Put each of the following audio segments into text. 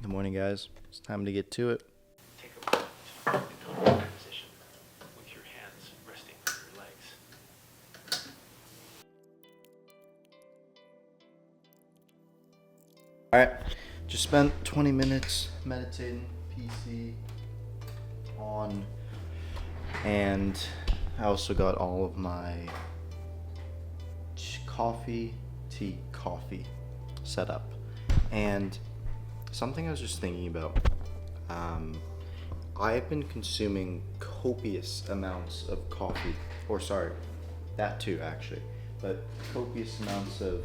Good morning, guys. It's time to get to it. Take a moment in a low position with your hands resting on your legs. Alright, just spent 20 minutes meditating, PC on, and I also got all of my coffee set up. And something I was just thinking about, I've been consuming copious amounts of coffee, or sorry, that too actually, but copious amounts of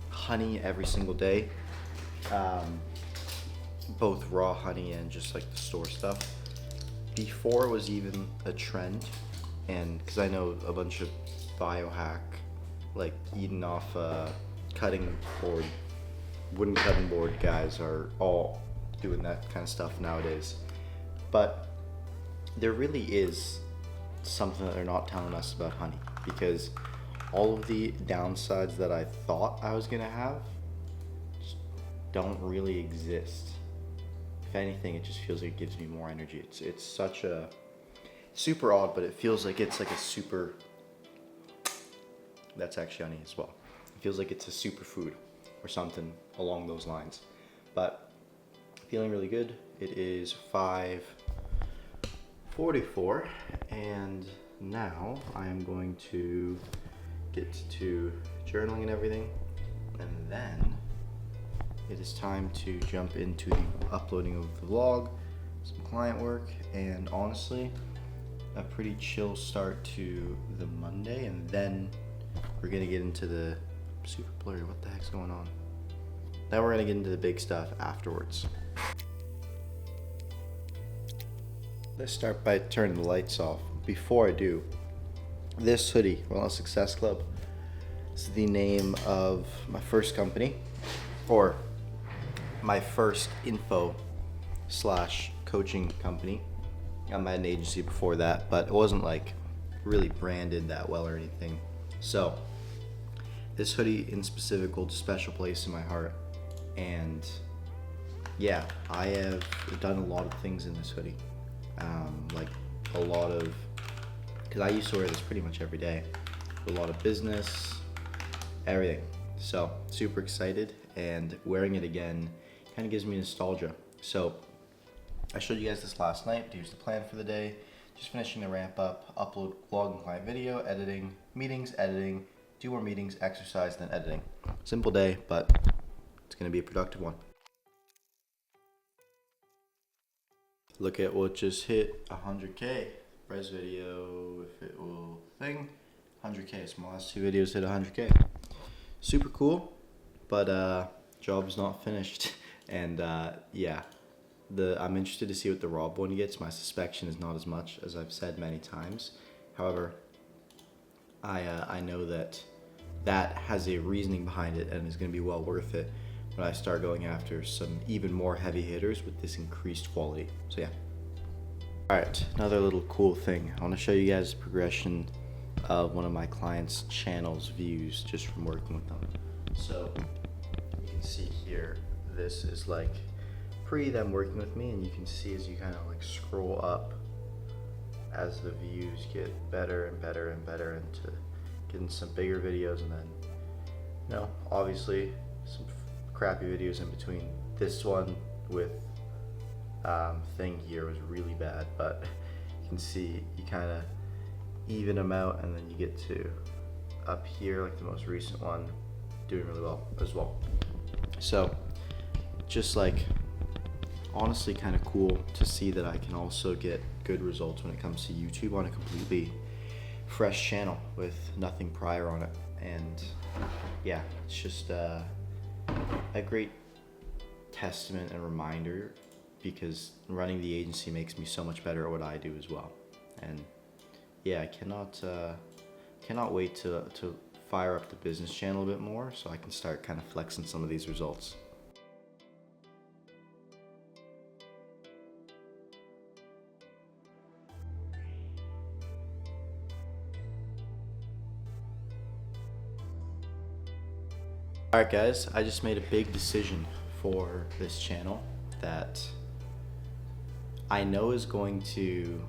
honey every single day, both raw honey and just like the store stuff, before it was even a trend. And because I know a bunch of biohack, like eating off wooden cutting board guys are all doing that kind of stuff nowadays. But there really is something that they're not telling us about honey, because all of the downsides that I thought I was gonna have just don't really exist. If anything, it just feels like it gives me more energy. It's such a super odd, but it feels like it's like a super, that's actually honey as well. It feels like it's a superfood or something along those lines. But feeling really good. It is 5:44, and now I am going to get to journaling and everything, and then it is time to jump into the uploading of the vlog, some client work, and honestly, a pretty chill start to the Monday. And then we're gonna get into the super blurry, what the heck's going on? Then we're gonna get into the big stuff afterwards. Let's start by turning the lights off. Before I do, this hoodie, Relentless Success Club, is the name of my first company, or my first info/coaching company. I had an agency before that, but it wasn't like really branded that well or anything. So this hoodie in specific holds a special place in my heart. And yeah, I have done a lot of things in this hoodie. Like a lot of, because I used to wear this pretty much every day. A lot of business, everything. So super excited, and wearing it again kind of gives me nostalgia. So I showed you guys this last night. Here's the plan for the day. Just finishing the ramp up, upload vlog and client video, editing, meetings, editing, 2 more meetings, exercise, then editing. Simple day, but it's gonna be a productive one. Look at what just hit 100K. Res video, if it will thing, 100K. So my last 2 videos hit 100K. Super cool, but job's not finished. And yeah, I'm interested to see what the Rob one gets. My suspicion is not as much, as I've said many times. However, I know that has a reasoning behind it and is going to be well worth it when I start going after some even more heavy hitters with this increased quality. So yeah. Alright, another little cool thing. I want to show you guys the progression of one of my clients' channel's views just from working with them. So you can see here, this is like pre them working with me, and you can see as you kind of like scroll up as the views get better and better and better into getting some bigger videos, and then, you know, obviously some crappy videos in between. This one with thing here was really bad, but you can see you kind of even them out, and then you get to up here, like the most recent one, doing really well as well. So just like honestly kind of cool to see that I can also get good results when it comes to YouTube on a completely fresh channel with nothing prior on it. And yeah, it's just a great testament and reminder, because running the agency makes me so much better at what I do as well. And yeah, I cannot wait to fire up the business channel a bit more so I can start kind of flexing some of these results. Alright guys, I just made a big decision for this channel that I know is going to,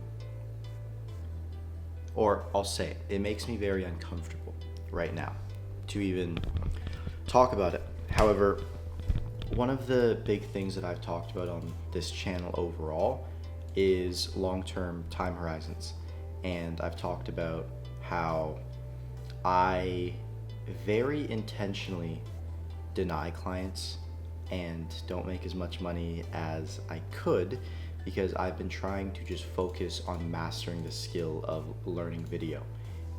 or I'll say it makes me very uncomfortable right now to even talk about it. However, one of the big things that I've talked about on this channel overall is long-term time horizons. And I've talked about how I very intentionally deny clients and don't make as much money as I could because I've been trying to just focus on mastering the skill of learning video.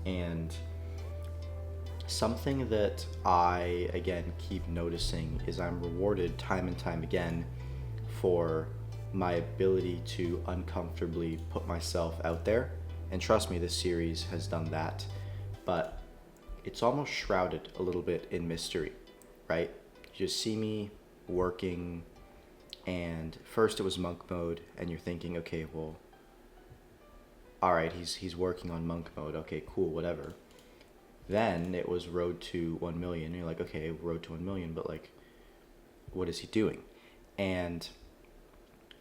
And something that I, again, keep noticing is I'm rewarded time and time again for my ability to uncomfortably put myself out there. And trust me, this series has done that. But it's almost shrouded a little bit in mystery, right? You just see me working, and first it was monk mode, and you're thinking, okay, well, all right, he's working on monk mode. Okay, cool, whatever. Then it was road to 1 million. And you're like, okay, road to 1 million, but like, what is he doing? And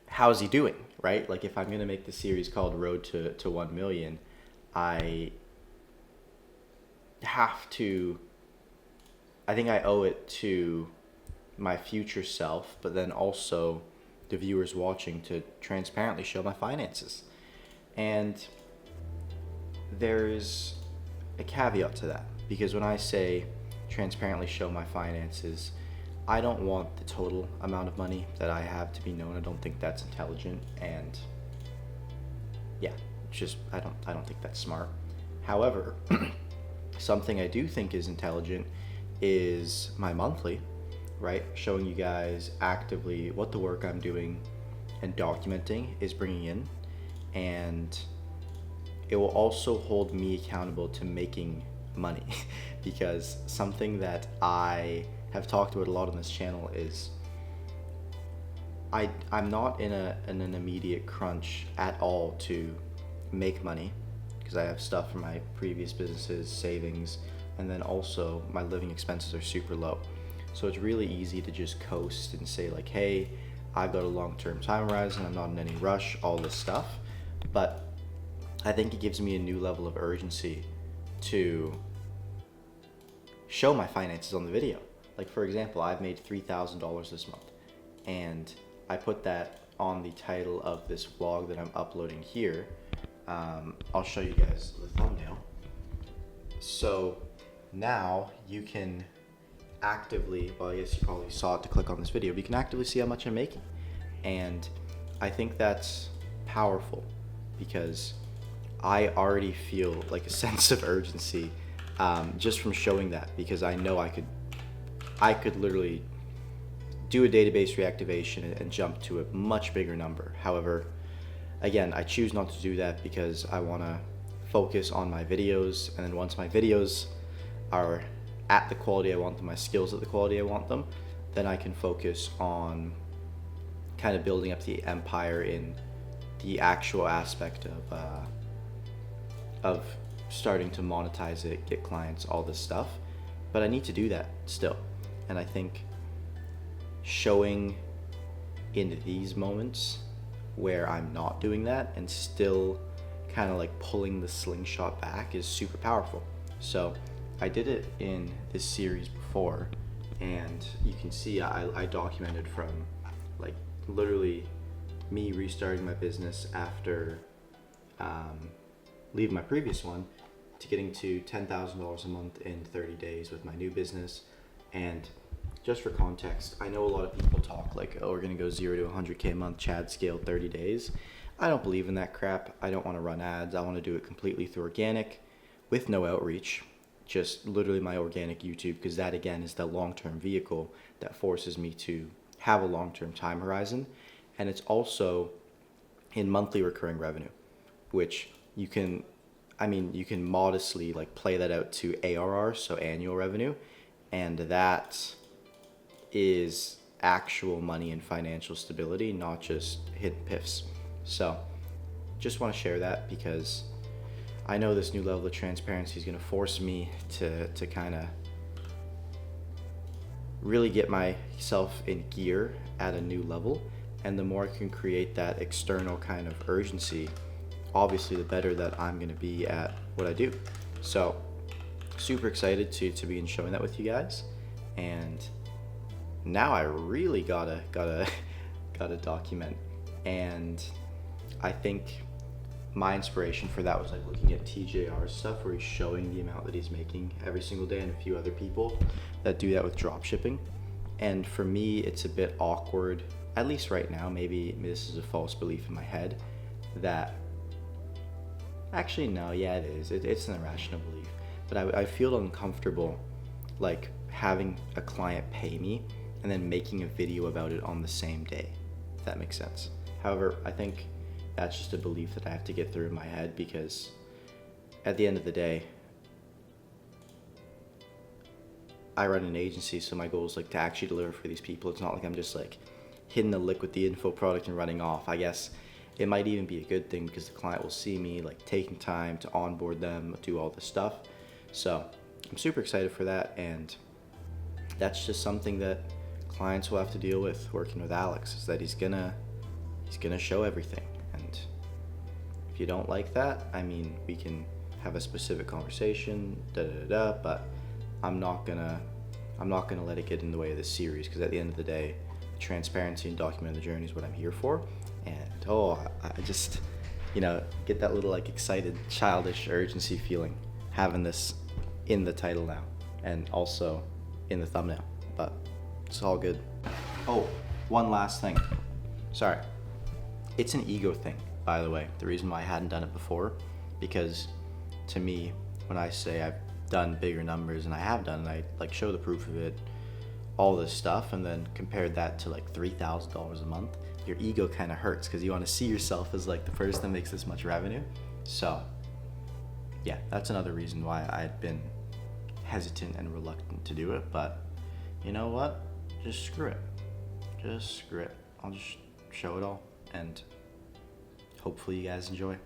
how is he doing, right? Like, if I'm going to make the series called Road to 1 Million, I think I owe it to my future self, but then also the viewers watching, to transparently show my finances. And there's a caveat to that, because when I say transparently show my finances, I don't want the total amount of money that I have to be known. I don't think that's intelligent, and yeah, just I don't think that's smart. However, something I do think is intelligent is my monthly, right? Showing you guys actively what the work I'm doing and documenting is bringing in, and it will also hold me accountable to making money because something that I have talked about a lot on this channel is I'm not in an immediate crunch at all to make money, because I have stuff from my previous businesses, savings, and then also my living expenses are super low. So it's really easy to just coast and say like, hey, I've got a long-term time horizon, I'm not in any rush, all this stuff. But I think it gives me a new level of urgency to show my finances on the video. Like, for example, I've made $3,000 this month, and I put that on the title of this vlog that I'm uploading here. I'll show you guys the thumbnail. So now you can actively, well, I guess you probably saw it to click on this video, but you can actively see how much I'm making. And I think that's powerful because I already feel like a sense of urgency just from showing that, because I know I could literally do a database reactivation and jump to a much bigger number. However, again, I choose not to do that because I want to focus on my videos, and then once my videos are at the quality I want them, my skills at the quality I want them, then I can focus on kind of building up the empire in the actual aspect of starting to monetize it, get clients, all this stuff. But I need to do that still. And I think showing in these moments where I'm not doing that and still kind of like pulling the slingshot back is super powerful. So I did it in this series before, and you can see I documented from like literally me restarting my business after leaving my previous one to getting to $10,000 a month in 30 days with my new business. And just for context, I know a lot of people talk like, oh, we're gonna go 0 to 100K a month, Chad scale 30 days. I don't believe in that crap. I don't want to run ads. I want to do it completely through organic with no outreach, just literally my organic YouTube, because that again is the long-term vehicle that forces me to have a long-term time horizon. And it's also in monthly recurring revenue, which you can modestly like play that out to ARR, so annual revenue, and that is actual money and financial stability, not just hidden piffs. So just want to share that because I know this new level of transparency is going to force me to kind of really get myself in gear at a new level. And the more I can create that external kind of urgency, obviously the better that I'm gonna be at what I do. So super excited to begin showing that with you guys. And now I really gotta document. And I think my inspiration for that was like looking at TJR's stuff, where he's showing the amount that he's making every single day, and a few other people that do that with drop shipping. And for me, it's a bit awkward, at least right now. Maybe this is a false belief in my head, that actually no, yeah, it is. It's an irrational belief, but I feel uncomfortable like having a client pay me and then making a video about it on the same day, if that makes sense. However, I think that's just a belief that I have to get through in my head, because at the end of the day, I run an agency, so my goal is like to actually deliver for these people. It's not like I'm just like hitting the lick with the info product and running off. I guess it might even be a good thing, because the client will see me like taking time to onboard them, do all this stuff. So I'm super excited for that, and that's just something that clients will have to deal with working with Alex, is that he's gonna show everything. And if you don't like that, I mean, we can have a specific conversation, but I'm not gonna let it get in the way of this series, because at the end of the day, transparency and documenting the journey is what I'm here for. And I just, get that little like excited, childish urgency feeling having this in the title now, and also in the thumbnail, but it's all good. Oh, one last thing. Sorry. It's an ego thing, by the way. The reason why I hadn't done it before, because to me, when I say I've done bigger numbers, and I have done, and I like show the proof of it, all this stuff, and then compared that to like $3,000 a month, your ego kind of hurts, because you want to see yourself as like the person that makes this much revenue. So yeah, that's another reason why I'd been hesitant and reluctant to do it. But you know what? Just screw it. I'll just show it all, and hopefully you guys enjoy.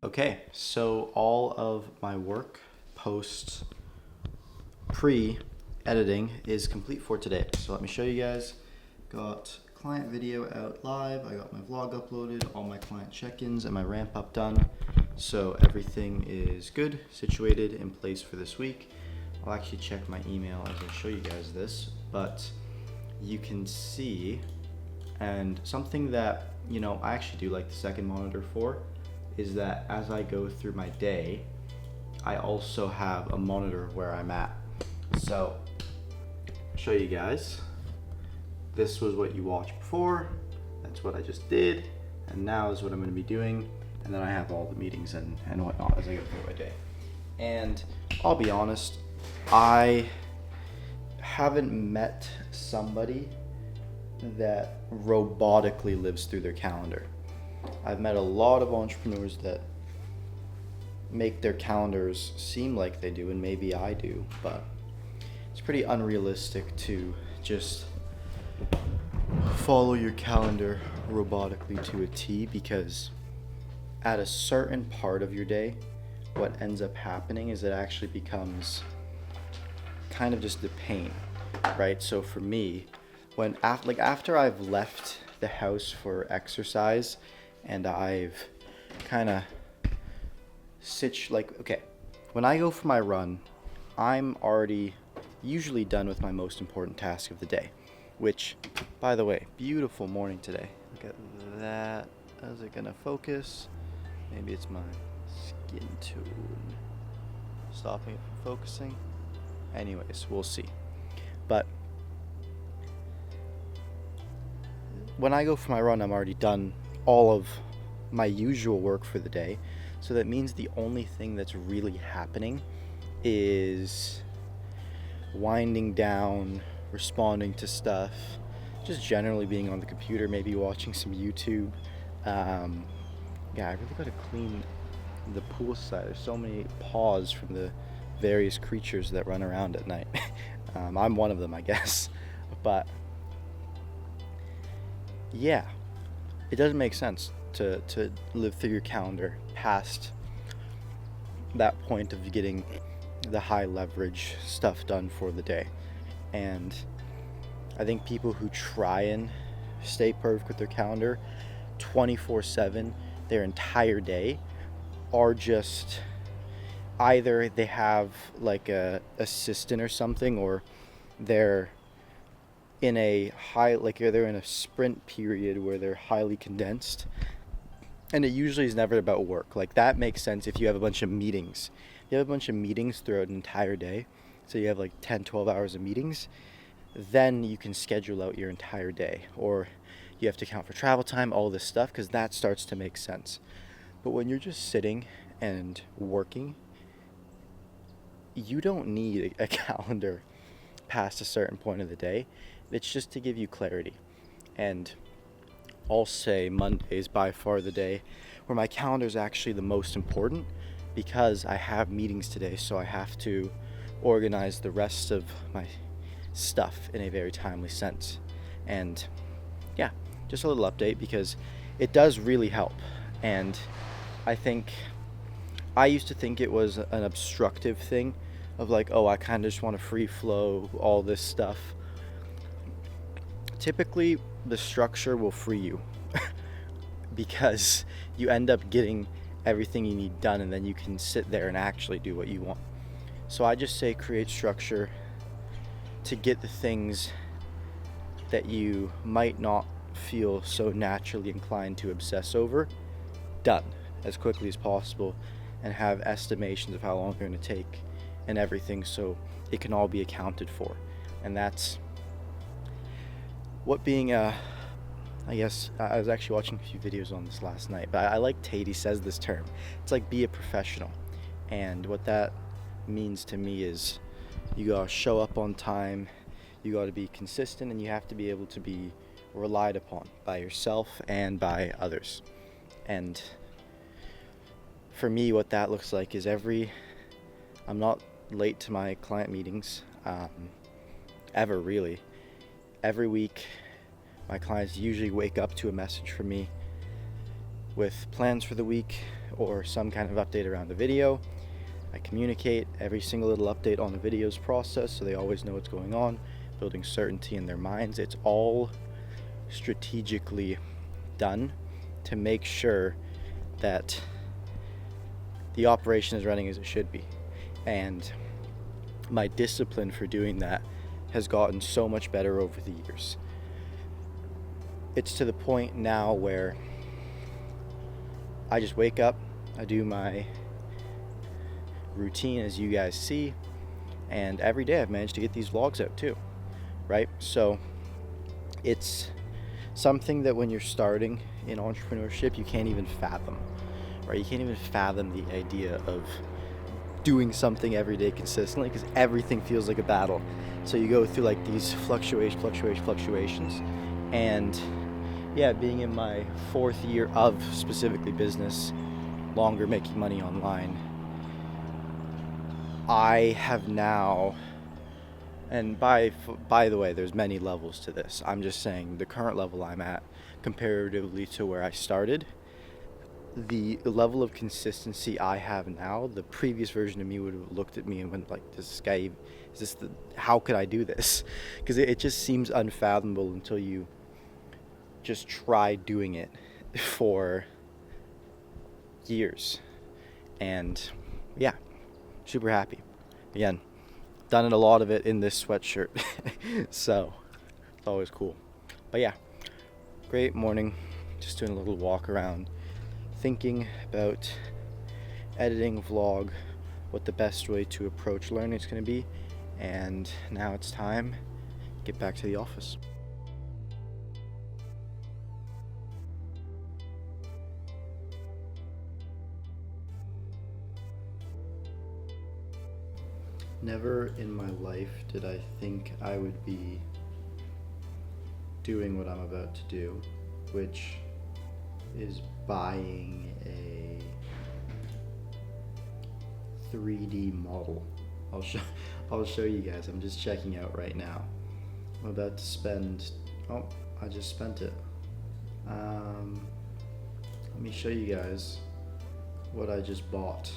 Okay, so all of my work post pre-editing is complete for today. So let me show you guys. Got client video out live, I got my vlog uploaded, all my client check-ins and my ramp up done. So everything is good, situated, in place for this week. I'll actually check my email as I show you guys this, but you can see, and something that, I actually do like the second monitor for, is that as I go through my day, I also have a monitor where I'm at. So, I'll show you guys. This was what you watched before. That's what I just did. And now is what I'm gonna be doing. And then I have all the meetings and whatnot as I go through my day. And I'll be honest, I haven't met somebody that robotically lives through their calendar. I've met a lot of entrepreneurs that make their calendars seem like they do, and maybe I do, but it's pretty unrealistic to just follow your calendar robotically to a T, because at a certain part of your day, what ends up happening is it actually becomes kind of just a pain, right? So for me, when after I've left the house for exercise, and I've kind of when I go for my run, I'm already usually done with my most important task of the day, which, by the way, beautiful morning today. Look at that. Is it gonna focus? Maybe it's my skin tone stopping it from focusing. Anyways, we'll see. But when I go for my run, I'm already done all of my usual work for the day. So that means the only thing that's really happening is winding down, responding to stuff, just generally being on the computer, maybe watching some YouTube. I really gotta clean the pool side. There's so many paws from the various creatures that run around at night. I'm one of them, I guess. But yeah, it doesn't make sense to live through your calendar past that point of getting the high leverage stuff done for the day. And I think people who try and stay perfect with their calendar 24/7 their entire day are just either they have like a assistant or something, or they're in a they're in a sprint period where they're highly condensed, and it usually is never about work. Like, that makes sense if you have a bunch of meetings. You have a bunch of meetings throughout an entire day, so you have like 10-12 hours of meetings, then you can schedule out your entire day, or you have to account for travel time, all this stuff, because that starts to make sense. But when you're just sitting and working, you don't need a calendar past a certain point of the day. It's just to give you clarity. And I'll say Monday is by far the day where my calendar is actually the most important, because I have meetings today, so I have to organize the rest of my stuff in a very timely sense. And yeah, just a little update, because it does really help. And I used to think it was an obstructive thing of like, oh, I kind of just want to free flow all this stuff. Typically, the structure will free you because you end up getting everything you need done, and then you can sit there and actually do what you want. So I just say create structure to get the things that you might not feel so naturally inclined to obsess over done as quickly as possible, and have estimations of how long they're going to take and everything, so it can all be accounted for. And that's what being I guess I was actually watching a few videos on this last night, but I like Tate. He says this term. It's like, be a professional. And what that means to me is you gotta show up on time, you gotta be consistent, and you have to be able to be relied upon by yourself and by others. And for me, what that looks like is I'm not late to my client meetings, ever really. Every week, my clients usually wake up to a message from me with plans for the week or some kind of update around the video. I communicate every single little update on the video's process, so they always know what's going on, building certainty in their minds. It's all strategically done to make sure that the operation is running as it should be. And my discipline for doing that has gotten so much better over the years. It's to the point now where I just wake up, I do my routine as you guys see, and every day I've managed to get these vlogs out too, right? So it's something that when you're starting in entrepreneurship, you can't even fathom, right? You can't even fathom the idea of doing something every day consistently, because everything feels like a battle. So you go through like these fluctuations, and yeah, being in my 4th year of specifically business, longer making money online, I have now, and by the way, there's many levels to this. I'm just saying the current level I'm at comparatively to where I started, the level of consistency I have now, the previous version of me would have looked at me and went like, how could I do this? Because it just seems unfathomable until you just try doing it for years. And yeah, super happy. Again, done a lot of it in this sweatshirt. So it's always cool. But yeah, great morning. Just doing a little walk around, thinking about editing vlog, what the best way to approach learning is going to be. And now it's time to get back to the office. Never in my life did I think I would be doing what I'm about to do, which is buying a 3D model I'll show I'll show you guys. I'm just checking out right now. I'm about to spend. Oh, I just spent it. Let me show you guys what I just bought.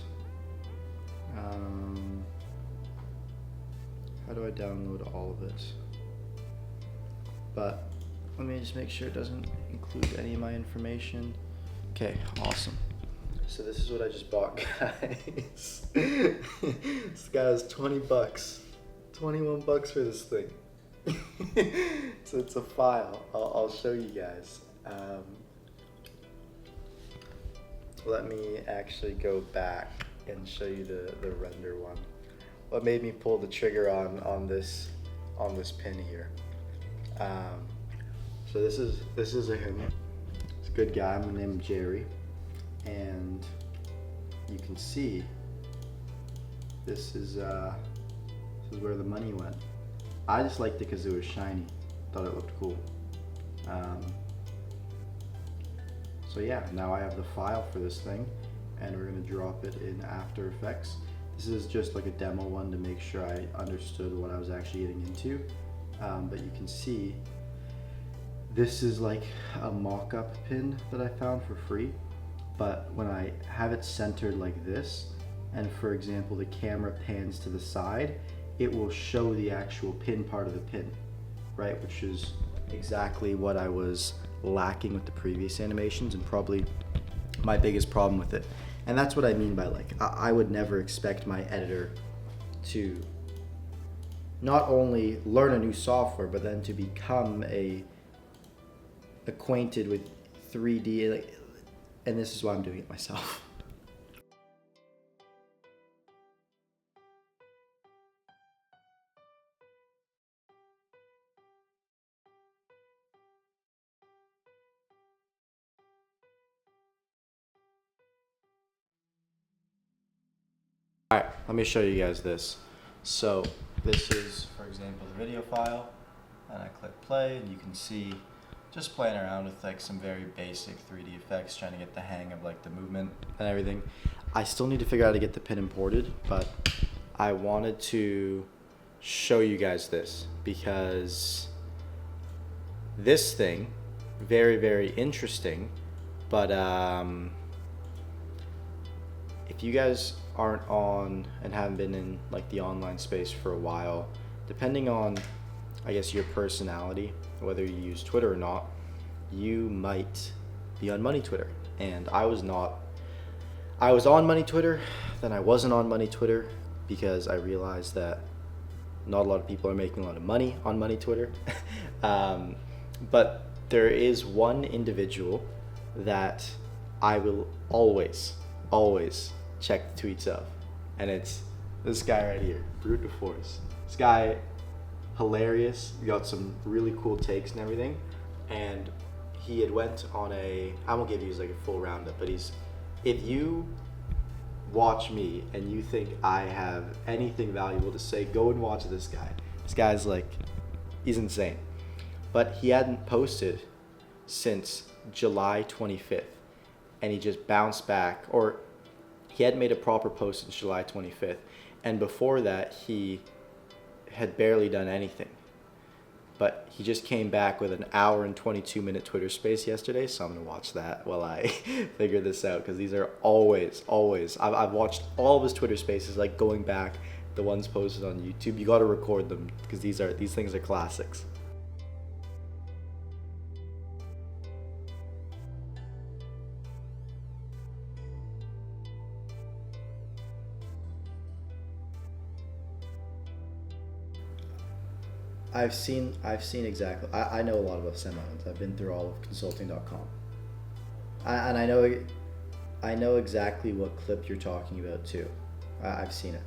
How do I download all of it? But let me just make sure it doesn't include any of my information. Okay, awesome. So this is what I just bought, guys. This guy has 20 bucks. 21 bucks for this thing. So it's a file. I'll show you guys. Let me actually go back and show you the render one. What made me pull the trigger on this pin here? So this is a him. It's a good guy. I'm gonna name him Jerry, and you can see this is where the money went. I just liked it because it was shiny. Thought it looked cool. So yeah, now I have the file for this thing, and we're gonna drop it in After Effects. This is just like a demo one to make sure I understood what I was actually getting into. But you can see this is like a mock-up pin that I found for free. But when I have it centered like this, and for example the camera pans to the side, it will show the actual pin part of the pin, right? Which is exactly what I was lacking with the previous animations, and probably my biggest problem with it. And that's what I mean by, like, I would never expect my editor to not only learn a new software, but then to become acquainted with 3D, like, and this is why I'm doing it myself. All right, let me show you guys this. So this is, for example, the video file, and I click play, and you can see just playing around with like some very basic 3D effects, trying to get the hang of like the movement and everything. I still need to figure out how to get the pin imported, but I wanted to show you guys this because this thing, very, very interesting, but if you guys aren't on and haven't been in like the online space for a while, depending on, I guess, your personality, whether you use Twitter or not, you might be on money Twitter. And I was not. I was on money Twitter, then I wasn't on money Twitter because I realized that not a lot of people are making a lot of money on money Twitter. But there is one individual that I will always check the tweets of, and it's this guy right here, Brute de Force. This guy, hilarious, got some really cool takes and everything, and he had went on I won't give you like a full roundup, but if you watch me and you think I have anything valuable to say, go and watch this guy. This guy's like, he's insane. But he hadn't posted since July 25th, and he just bounced back, or he hadn't made a proper post since July 25th, and before that he had barely done anything. But he just came back with an hour and 22-minute Twitter space yesterday, so I'm gonna watch that while I figure this out, because these are always, I've watched all of his Twitter spaces, like going back, the ones posted on YouTube. You gotta record them, because these things are classics. I've seen exactly. I know a lot about semi-lens. I've been through all of consulting.com, and I know exactly what clip you're talking about too. I've seen it.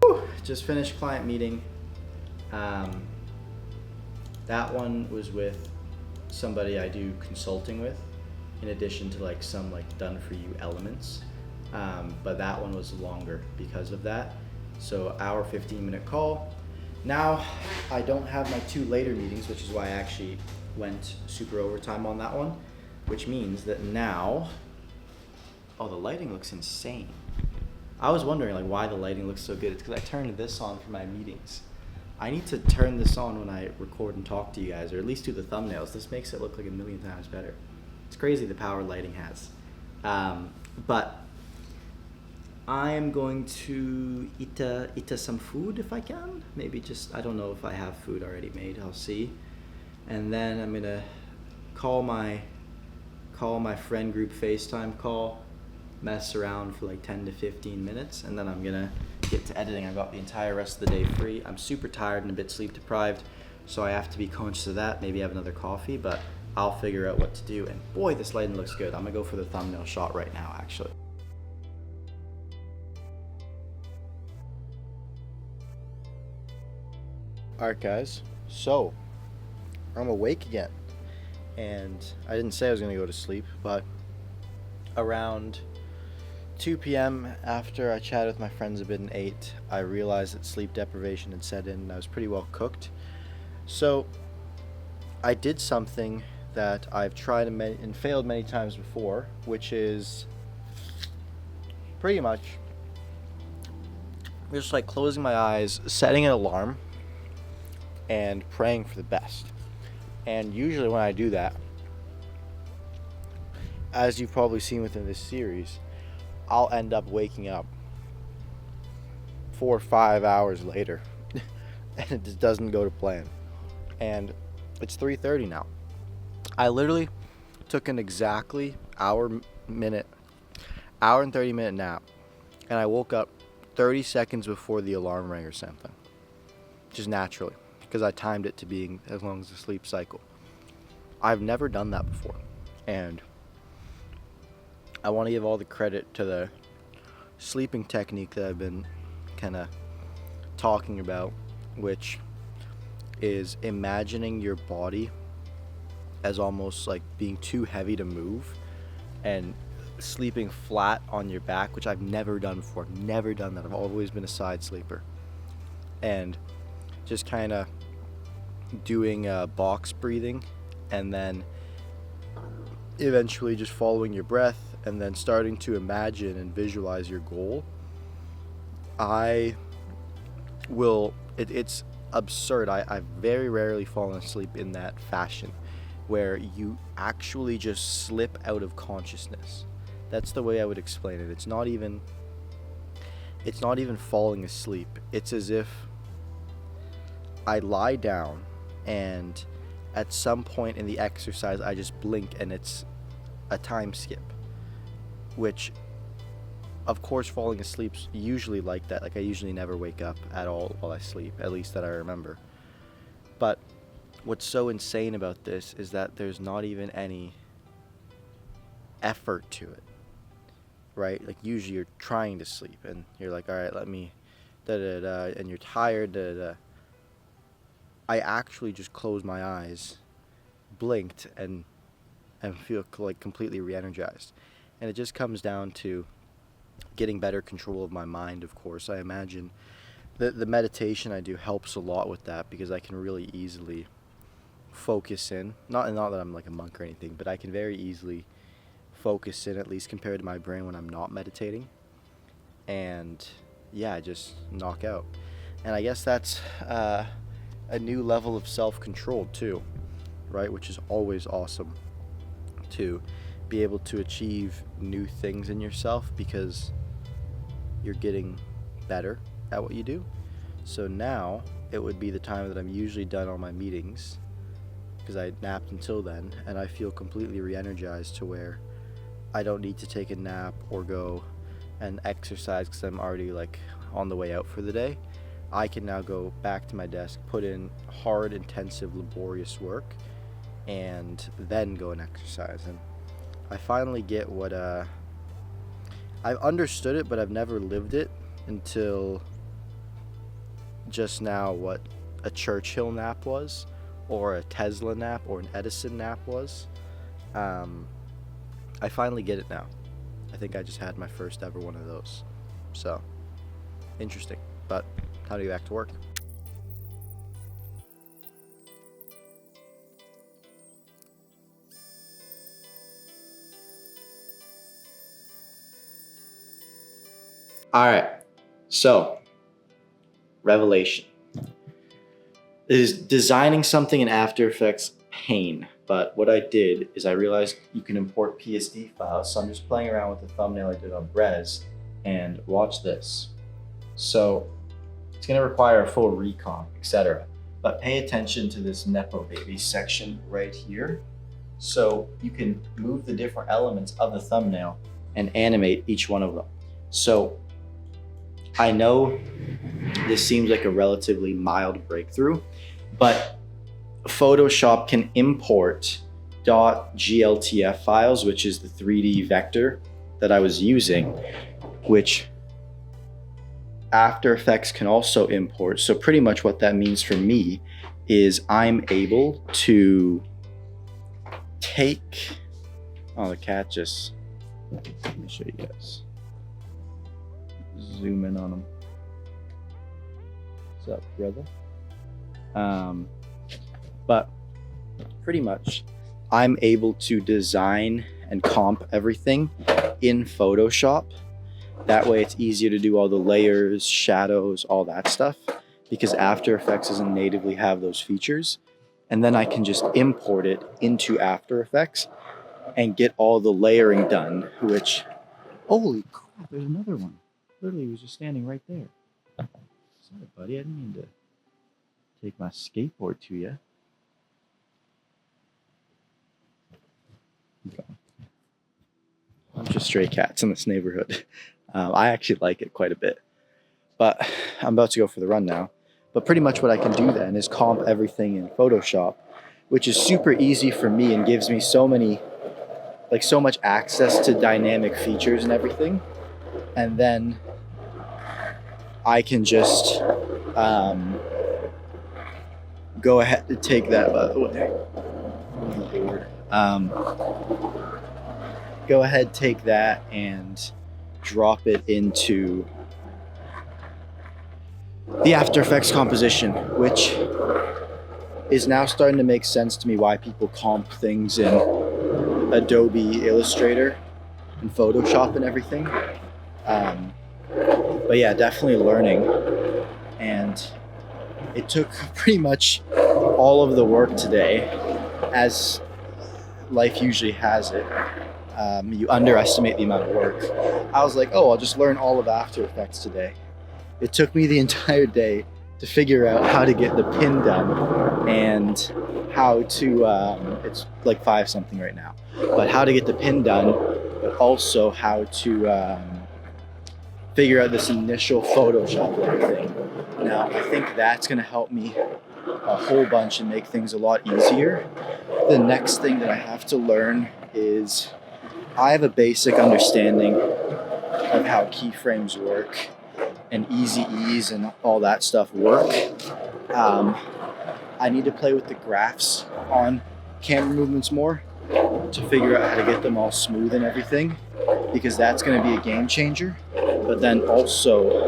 Whew, just finished client meeting. That one was with somebody I do consulting with, in addition to like some like done for you elements, but that one was longer because of that. So hour 15-minute call. Now I don't have my two later meetings, which is why I actually went super overtime on that one, which means that now, oh, the lighting looks insane. I was wondering like why the lighting looks so good. It's because I turned this on for my meetings. I need to turn this on when I record and talk to you guys, or at least do the thumbnails. This makes it look like a million times better. It's crazy the power lighting has. But I'm going to eat some food if I can. Maybe just, I don't know if I have food already made. I'll see. And then I'm gonna call my friend group FaceTime call, mess around for like 10 to 15 minutes, and then I'm gonna get to editing. I've got the entire rest of the day free. I'm super tired and a bit sleep deprived, so I have to be conscious of that. Maybe have another coffee, but I'll figure out what to do. And boy, this lighting looks good. I'm gonna go for the thumbnail shot right now, actually. Alright guys, so I'm awake again, and I didn't say I was gonna go to sleep, but around 2 p.m. after I chatted with my friends a bit and ate, I realized that sleep deprivation had set in and I was pretty well cooked. So I did something that I've tried and failed many times before, which is pretty much just like closing my eyes, setting an alarm, and praying for the best. And usually when I do that, as you've probably seen within this series, I'll end up waking up 4 or 5 hours later and it just doesn't go to plan. And it's 3:30 now. I literally took an exactly hour and 30 minute nap, and I woke up 30 seconds before the alarm rang or something, just naturally, because I timed it to being as long as the sleep cycle. I've never done that before, and I want to give all the credit to the sleeping technique that I've been kind of talking about, which is imagining your body as almost like being too heavy to move and sleeping flat on your back, which I've never done before. Never done that. I've always been a side sleeper. And just kind of doing box breathing, and then eventually just following your breath, and then starting to imagine and visualize your goal. It's absurd. I've very rarely fallen asleep in that fashion, where you actually just slip out of consciousness. That's the way I would explain it. It's not even falling asleep. It's as if I lie down, and at some point in the exercise I just blink and it's a time skip, which of course falling asleep's usually like that. Like I usually never wake up at all while I sleep, at least that I remember. But what's so insane about this is that there's not even any effort to it, right? Like usually you're trying to sleep and you're like, all right, let me and you're tired. I actually just closed my eyes, blinked, and feel like completely re-energized. And it just comes down to getting better control of my mind, of course. I imagine the meditation I do helps a lot with that, because I can really easily focus in. Not that I'm like a monk or anything, but I can very easily focus in, at least compared to my brain when I'm not meditating. And yeah, I just knock out. And I guess that's a new level of self-control too, right? Which is always awesome, to be able to achieve new things in yourself because you're getting better at what you do. So now it would be the time that I'm usually done all my meetings, because I napped until then, and I feel completely re-energized to where I don't need to take a nap or go and exercise because I'm already like on the way out for the day. I can now go back to my desk, put in hard, intensive, laborious work, and then go and exercise. And I finally get what I've understood it, but I've never lived it until just now, what a Churchill nap was, or a Tesla nap, or an Edison nap was. I finally get it now. I think I just had my first ever one of those. So, interesting. But how do you get back to work? All right. So, revelation. Is designing something in After Effects pain? But what I did is I realized you can import PSD files. So I'm just playing around with the thumbnail I did on Res, and watch this. So it's going to require a full recomp, etc. But pay attention to this Nepo Baby section right here. So you can move the different elements of the thumbnail and animate each one of them. So I know this seems like a relatively mild breakthrough, but Photoshop can import .gltf files, which is the 3D vector that I was using, which After Effects can also import. So pretty much what that means for me is I'm able to take, oh, the cat just, let me show you guys. Zoom in on him. What's up, brother? But pretty much I'm able to design and comp everything in Photoshop. That way it's easier to do all the layers, shadows, all that stuff, because After Effects doesn't natively have those features. And then I can just import it into After Effects and get all the layering done, which, holy crap, there's another one. Literally, he was just standing right there. Sorry, buddy, I didn't mean to take my skateboard to you. A bunch of stray cats in this neighborhood. I actually like it quite a bit. But I'm about to go for the run now. But pretty much what I can do then is comp everything in Photoshop, which is super easy for me and gives me so much access to dynamic features and everything. And then I can just go ahead and take that, by the way. Go ahead, take that and drop it into the After Effects composition, which is now starting to make sense to me why people comp things in Adobe Illustrator and Photoshop and everything. But yeah, definitely learning. And it took pretty much all of the work today, as life usually has it. You underestimate the amount of work. I was like, oh, I'll just learn all of After Effects today. It took me the entire day to figure out how to get the pin done and how to, it's like 5 something right now, but how to get the pin done, but also how to figure out this initial Photoshop thing. Now, I think that's gonna help me a whole bunch and make things a lot easier. The next thing that I have to learn is I have a basic understanding of how keyframes work and easy ease and all that stuff work. I need to play with the graphs on camera movements more to figure out how to get them all smooth and everything, because that's going to be a game changer. But then also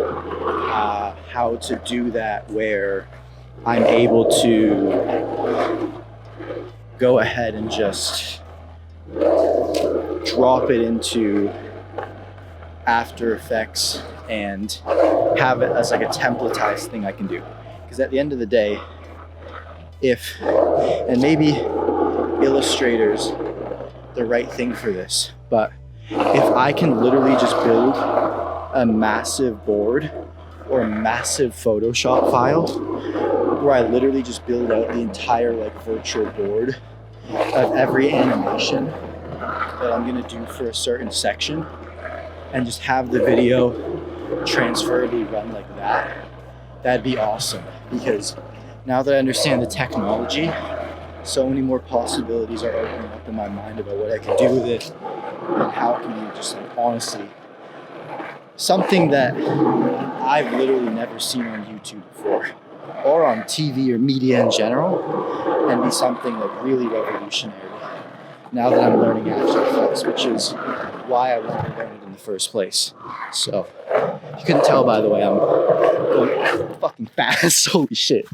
how to do that where I'm able to go ahead and just drop it into After Effects and have it as like a templatized thing I can do. Because at the end of the day, and maybe Illustrator's the right thing for this, but if I can literally just build a massive board or a massive Photoshop file where I literally just build out the entire like virtual board of every animation that I'm gonna do for a certain section, and just have the video transferably run like that, that'd be awesome. Because now that I understand the technology, so many more possibilities are opening up in my mind about what I can do with it and how it can be just like, honestly, something that I've literally never seen on YouTube before or on TV or media in general, and be something like really revolutionary now that I'm learning After Effects, which is why I wanted to learn it in the first place. So, you couldn't tell, by the way, I'm going fucking fast. Holy shit.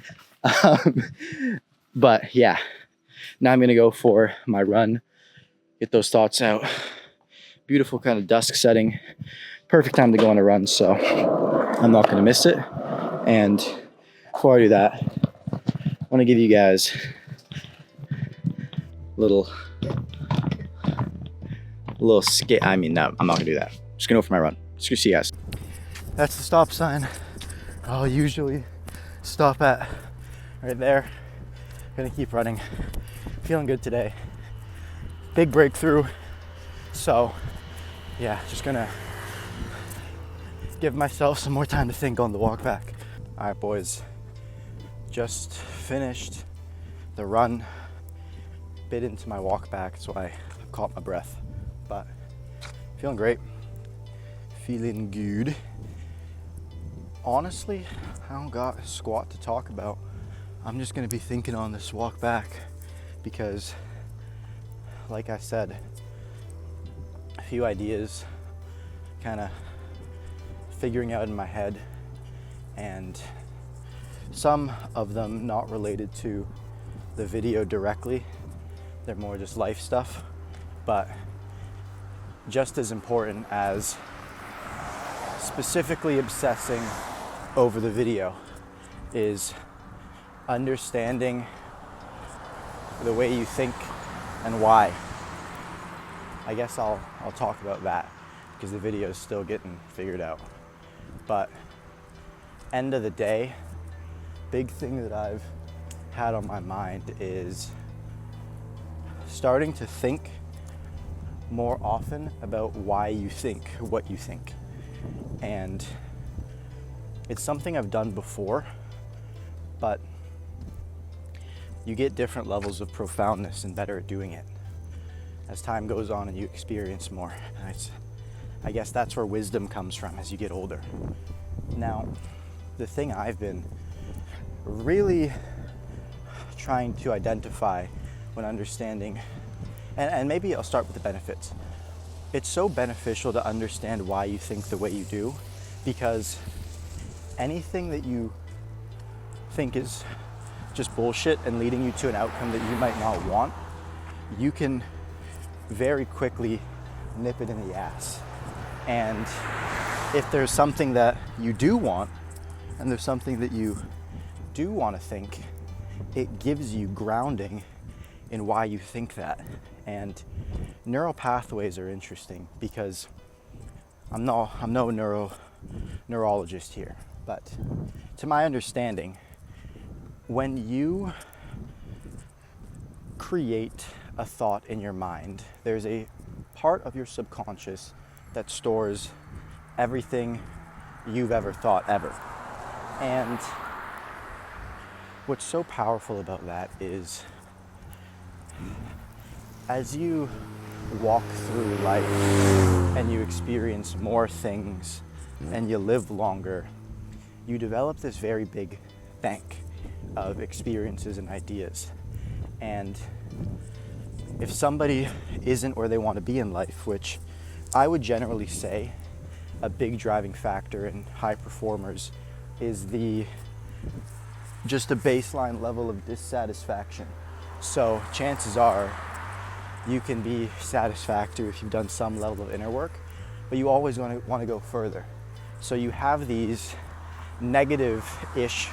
But yeah, now I'm gonna go for my run, get those thoughts out. Beautiful kind of dusk setting. perfect time to go on a run, so I'm not going to miss it. And before I do that, I want to give you guys a little skit. I mean, no, I'm not going to do that. Just going to go for my run. Just going to see you guys. That's the stop sign I'll usually stop at right there. Gonna keep running. Feeling good today. Big breakthrough. So yeah, just gonna give myself some more time to think on the walk back. All right, boys, just finished the run. Bit into my walk back, so I caught my breath, but feeling great, feeling good. Honestly, I don't got squat to talk about. I'm just gonna be thinking on this walk back because, like I said, a few ideas kind of figuring out in my head, and some of them not related to the video directly. They're more just life stuff, but just as important as specifically obsessing over the video is understanding the way you think and why. I guess I'll talk about that because the video is still getting figured out. But end of the day, big thing that I've had on my mind is starting to think more often about why you think what you think. And it's something I've done before, but you get different levels of profoundness and better at doing it as time goes on and you experience more. I guess that's where wisdom comes from as you get older. Now, the thing I've been really trying to identify when understanding, and maybe I'll start with the benefits. It's so beneficial to understand why you think the way you do, because anything that you think is just bullshit and leading you to an outcome that you might not want, you can very quickly nip it in the ass. And if there's something that you do want, and there's something that you do want to think, it gives you grounding in why you think that. And neural pathways are interesting because I'm no neurologist here, but to my understanding, when you create a thought in your mind, there's a part of your subconscious that stores everything you've ever thought ever. And what's so powerful about that is as you walk through life and you experience more things and you live longer, you develop this very big bank of experiences and ideas. And if somebody isn't where they want to be in life, which I would generally say a big driving factor in high performers is just a baseline level of dissatisfaction. So chances are you can be satisfactory if you've done some level of inner work, but you always want to go further. So you have these negative-ish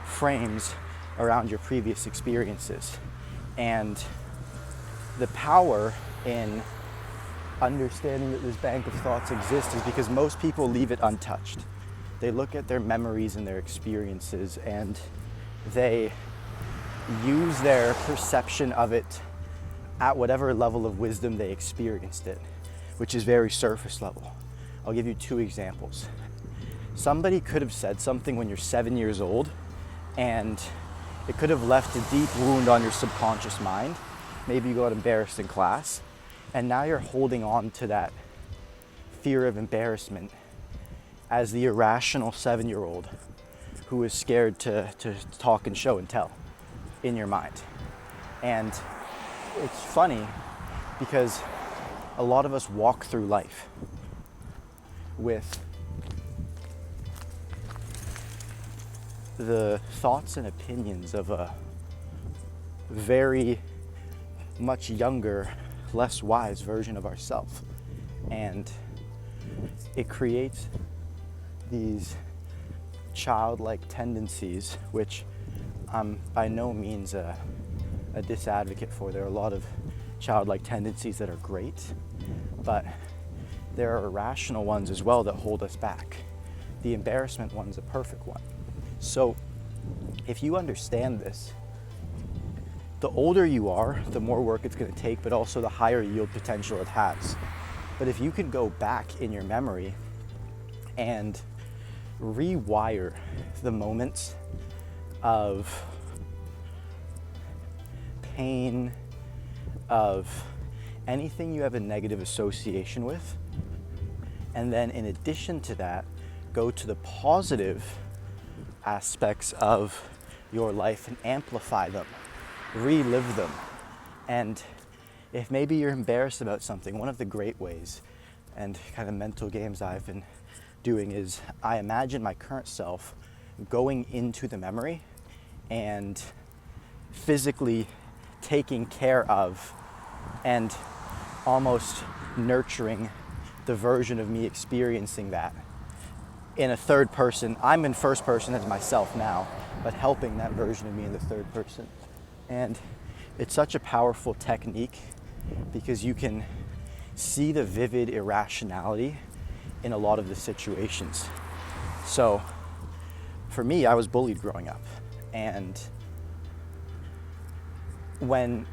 frames around your previous experiences. And the power in understanding that this bank of thoughts exists is because most people leave it untouched. They look at their memories and their experiences and they use their perception of it at whatever level of wisdom they experienced it, which is very surface level. I'll give you 2 examples. Somebody could have said something when you're 7 years old and it could have left a deep wound on your subconscious mind. Maybe you got embarrassed in class and now you're holding on to that fear of embarrassment as the irrational 7-year-old who is scared to talk and show and tell in your mind. And it's funny because a lot of us walk through life with the thoughts and opinions of a very much younger, less wise version of ourselves. And it creates these childlike tendencies, which I'm by no means a disadvocate for. There are a lot of childlike tendencies that are great, but there are irrational ones as well that hold us back. The embarrassment one's a perfect one. So if you understand this, the older you are, the more work it's going to take, but also the higher yield potential it has. But if you can go back in your memory and rewire the moments of pain, of anything you have a negative association with, and then in addition to that, go to the positive aspects of your life and amplify them, relive them. And if maybe you're embarrassed about something, one of the great ways and kind of mental games I've been doing is I imagine my current self going into the memory and physically taking care of and almost nurturing the version of me experiencing that in a third person. I'm in first person as myself now, but helping that version of me in the third person. And it's such a powerful technique because you can see the vivid irrationality in a lot of the situations. So for me, I was bullied growing up, and when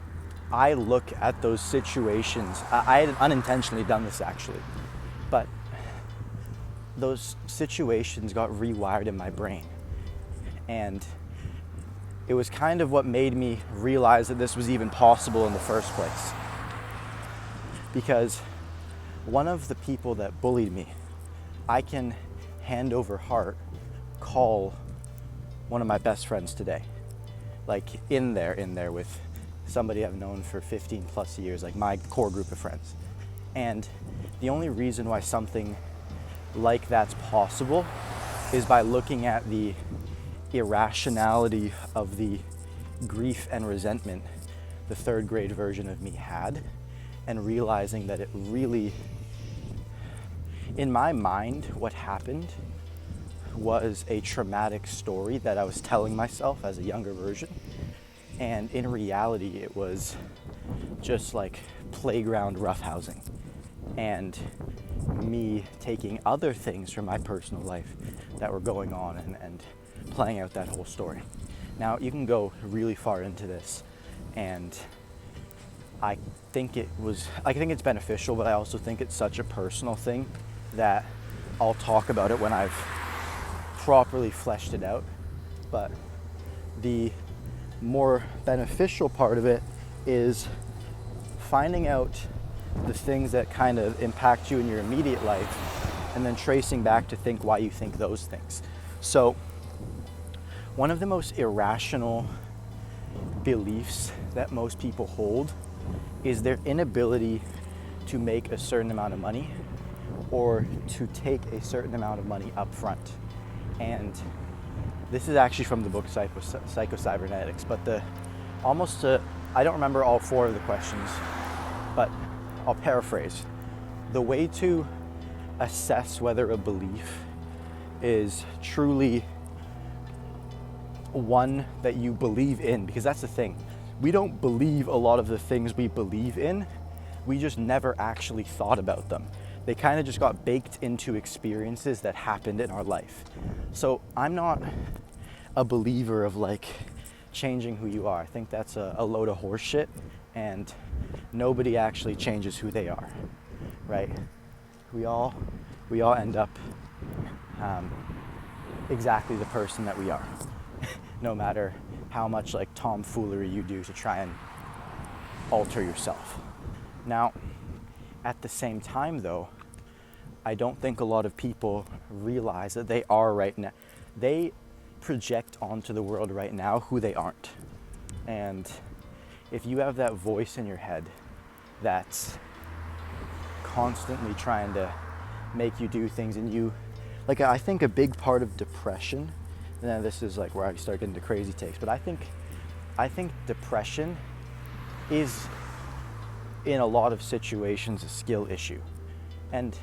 I look at those situations, I had unintentionally done this actually, but those situations got rewired in my brain, and it was kind of what made me realize that this was even possible in the first place. Because one of the people that bullied me, I can hand over heart call one of my best friends today. Like in there with somebody I've known for 15 plus years, like my core group of friends. And the only reason why something like that's possible is by looking at the irrationality of the grief and resentment the third grade version of me had, and realizing that it really, in my mind, what happened was a traumatic story that I was telling myself as a younger version. And in reality, it was just like playground roughhousing and me taking other things from my personal life that were going on and playing out that whole story. Now, you can go really far into this, and I think it's beneficial, but I also think it's such a personal thing that I'll talk about it when I've properly fleshed it out. But the more beneficial part of it is finding out the things that kind of impact you in your immediate life and then tracing back to think why you think those things. So one of the most irrational beliefs that most people hold is their inability to make a certain amount of money or to take a certain amount of money up front. And this is actually from the book Psycho-Cybernetics, but I don't remember all four of the questions, but I'll paraphrase. The way to assess whether a belief is truly one that you believe in, because that's the thing. We don't believe a lot of the things we believe in. We just never actually thought about them. They kind of just got baked into experiences that happened in our life. So I'm not a believer of like changing who you are. I think that's a load of horse shit, and nobody actually changes who they are, right? We all end up exactly the person that we are, no matter how much like tomfoolery you do to try and alter yourself. Now, at the same time though, I don't think a lot of people realize that they are right now. They project onto the world right now who they aren't. And if you have that voice in your head that's constantly trying to make you do things, and you, like, I think a big part of depression, and then this is like where I start getting into crazy takes, but I think depression is in a lot of situations a skill issue. And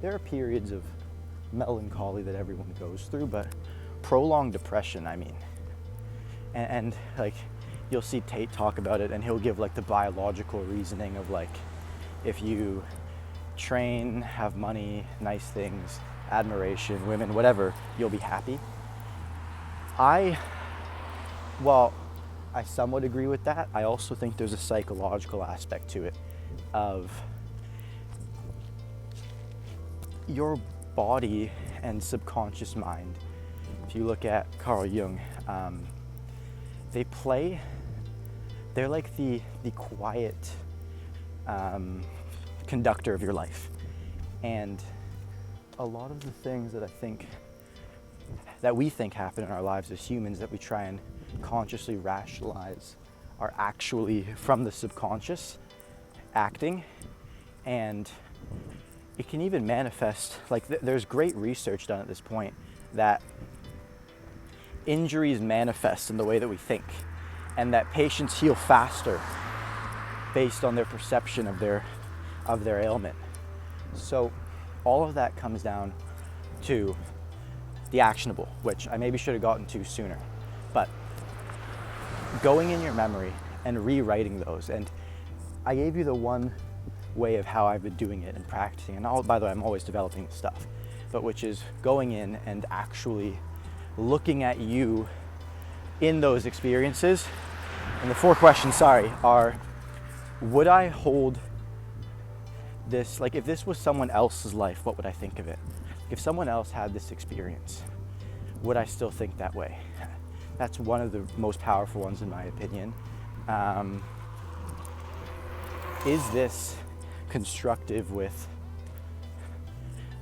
there are periods of melancholy that everyone goes through, but prolonged depression, I mean. And like, you'll see Tate talk about it, and he'll give like the biological reasoning of like, if you train, have money, nice things, admiration, women, whatever, you'll be happy. While I somewhat agree with that, I also think there's a psychological aspect to it of your body and subconscious mind. If you look at Carl Jung, they're like the quiet conductor of your life. And a lot of the things that we think happen in our lives as humans that we try and consciously rationalize are actually from the subconscious acting. And it can even manifest, like there's great research done at this point that injuries manifest in the way that we think, and that patients heal faster based on their perception of their ailment. So all of that comes down to the actionable, which I maybe should have gotten to sooner, but going in your memory and rewriting those. And I gave you the one way of how I've been doing it and practicing, and by the way, I'm always developing this stuff, but which is going in and actually looking at you in those experiences. And the 4 questions, are, would I hold this, like if this was someone else's life, what would I think of it? If someone else had this experience, would I still think that way? That's one of the most powerful ones in my opinion. Is this constructive with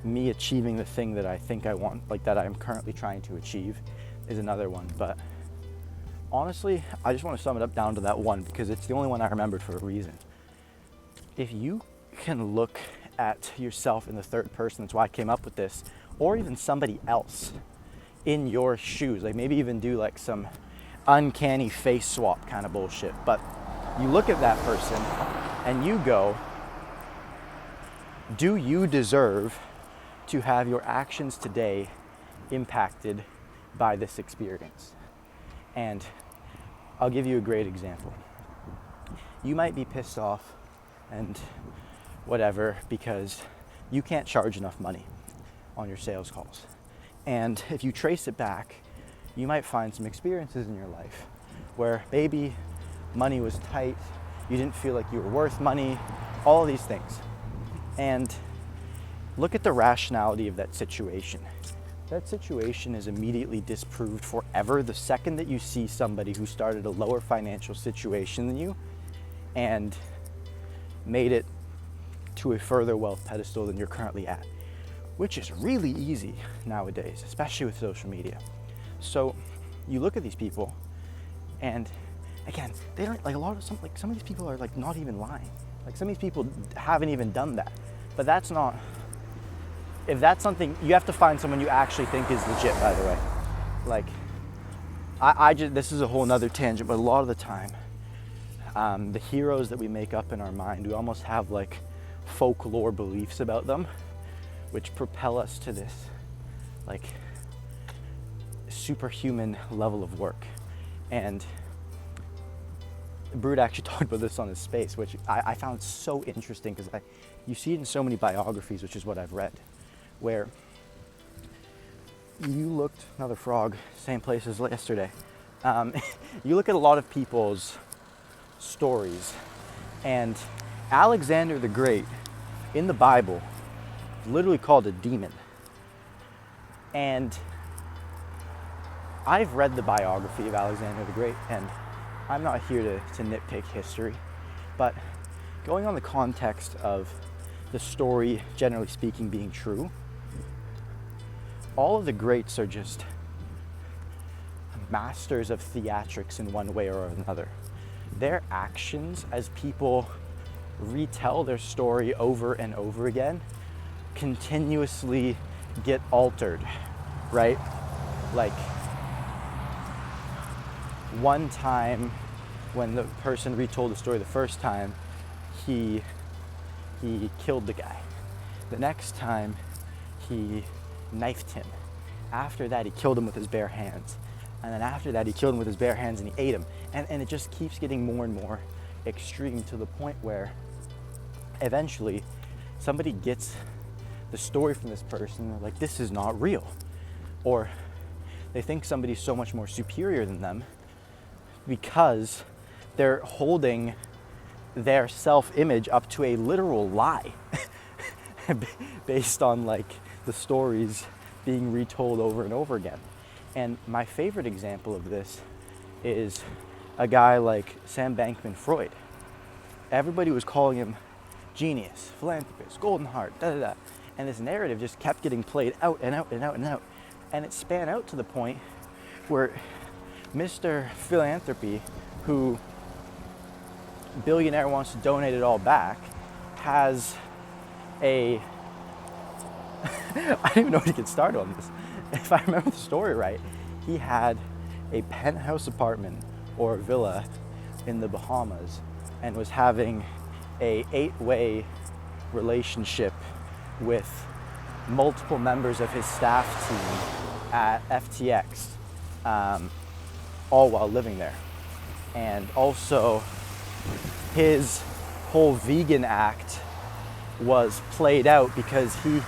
me achieving the thing that I think I want, like that I'm currently trying to achieve, is another one. But honestly, I just want to sum it up down to that one because it's the only one I remembered for a reason. If you can look at yourself in the third person, that's why I came up with this, or even somebody else in your shoes, like maybe even do like some uncanny face swap kind of bullshit, but you look at that person and you go, do you deserve to have your actions today impacted by this experience? And I'll give you a great example. You might be pissed off and whatever because you can't charge enough money on your sales calls. And if you trace it back, you might find some experiences in your life where maybe money was tight, you didn't feel like you were worth money, all of these things. And look at the rationality of that situation. That situation is immediately disproved forever the second that you see somebody who started a lower financial situation than you and made it to a further wealth pedestal than you're currently at, which is really easy nowadays, especially with social media. So you look at these people and again, they don't, like some of these people are like not even lying. Like some of these people haven't even done that. But that's not, if that's something, you have to find someone you actually think is legit, by the way. Like, I just, this is a whole nother tangent, but a lot of the time, the heroes that we make up in our mind, we almost have like folklore beliefs about them, which propel us to this like superhuman level of work. And Brood actually talked about this on his space, which I found so interesting because you see it in so many biographies, which is what I've read, where you looked, another frog, same place as yesterday. You look at a lot of people's stories, and Alexander the Great in the Bible is literally called a demon. And I've read the biography of Alexander the Great, and I'm not here to nitpick history, but going on the context of the story, generally speaking, being true, all of the greats are just masters of theatrics in one way or another. Their actions as people retell their story over and over again continuously get altered, right? Like, one time when the person retold the story the first time, he killed the guy. The next time he knifed him. After that, he killed him with his bare hands. And then after that, he killed him with his bare hands and he ate him. And it just keeps getting more and more extreme to the point where eventually somebody gets the story from this person and they're like, this is not real. Or they think somebody's so much more superior than them because they're holding their self-image up to a literal lie based on like the stories being retold over and over again. And my favorite example of this is a guy like Sam Bankman-Fried. Everybody was calling him genius, philanthropist, golden heart, da-da-da. And this narrative just kept getting played out and out and out and out. And it span out to the point where Mr. Philanthropy, who billionaire wants to donate it all back, has a I don't even know where to get started on this. If I remember the story right, he had a penthouse apartment or villa in the Bahamas and was having a 8-way relationship with multiple members of his staff team at FTX, all while living there. And also his whole vegan act was played out because he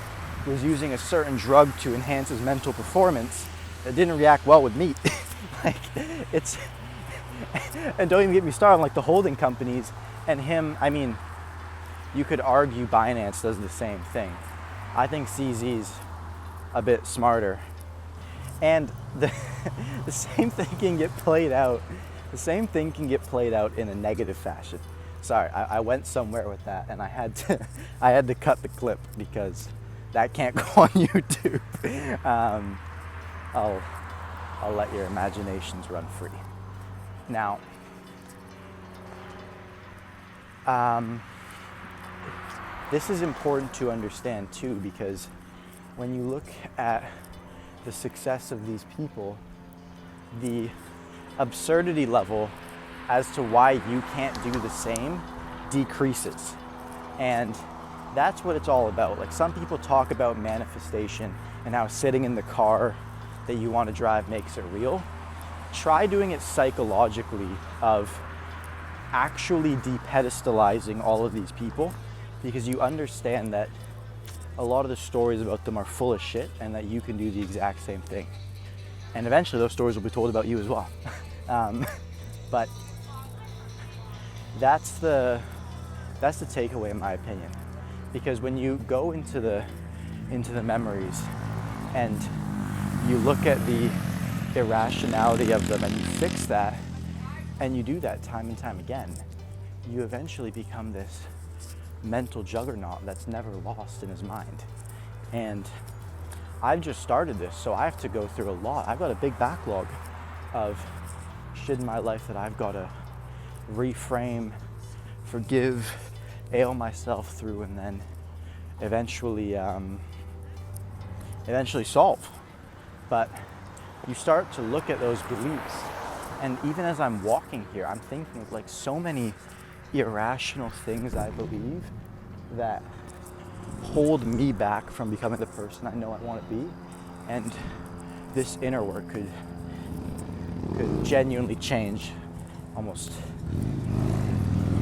was using a certain drug to enhance his mental performance that didn't react well with meat. Like, it's, and don't even get me started on like the holding companies and him. I mean, you could argue Binance does the same thing. I think CZ's a bit smarter. And the same thing can get played out. The same thing can get played out in a negative fashion. Sorry, I went somewhere with that and I had to cut the clip because that can't go on YouTube. I'll let your imaginations run free. Now, this is important to understand too, because when you look at the success of these people, the absurdity level as to why you can't do the same decreases. And that's what it's all about. Like, some people talk about manifestation and how sitting in the car that you want to drive makes it real. Try doing it psychologically, of actually depedestalizing all of these people, because you understand that a lot of the stories about them are full of shit and that you can do the exact same thing. And eventually those stories will be told about you as well. But that's the takeaway, in my opinion. Because when you go into the memories and you look at the irrationality of them and you fix that and you do that time and time again, you eventually become this mental juggernaut that's never lost in his mind. And I've just started this, so I have to go through a lot. I've got a big backlog of shit in my life that I've got to reframe, forgive, ale myself through, and then eventually solve. But you start to look at those beliefs, and even as I'm walking here, I'm thinking of like so many irrational things I believe that hold me back from becoming the person I know I want to be. And this inner work could genuinely change almost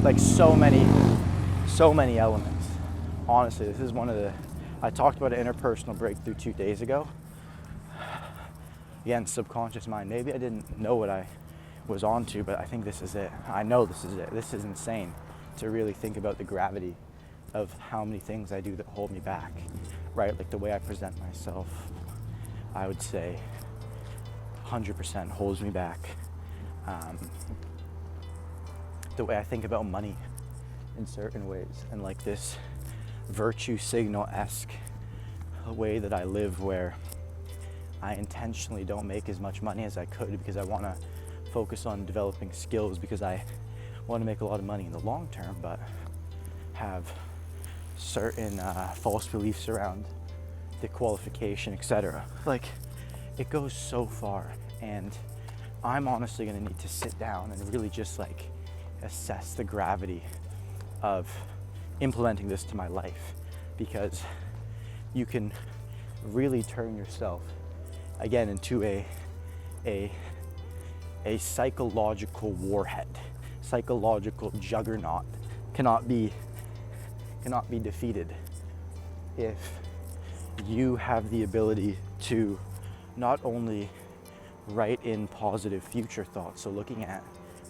like so many elements. Honestly, this is one of the, I talked about an interpersonal breakthrough 2 days ago. Again, subconscious mind. Maybe I didn't know what I was onto, but I think this is it. I know this is it. This is insane to really think about the gravity of how many things I do that hold me back, right? Like the way I present myself, I would say 100% holds me back. The way I think about money in certain ways, and like this virtue signal-esque way that I live, where I intentionally don't make as much money as I could because I want to focus on developing skills, because I want to make a lot of money in the long term, but have certain false beliefs around the qualification, etc. Like, it goes so far, and I'm honestly going to need to sit down and really just like assess the gravity of implementing this to my life, because you can really turn yourself again into a psychological warhead, psychological juggernaut, cannot be defeated if you have the ability to not only write in positive future thoughts, so looking at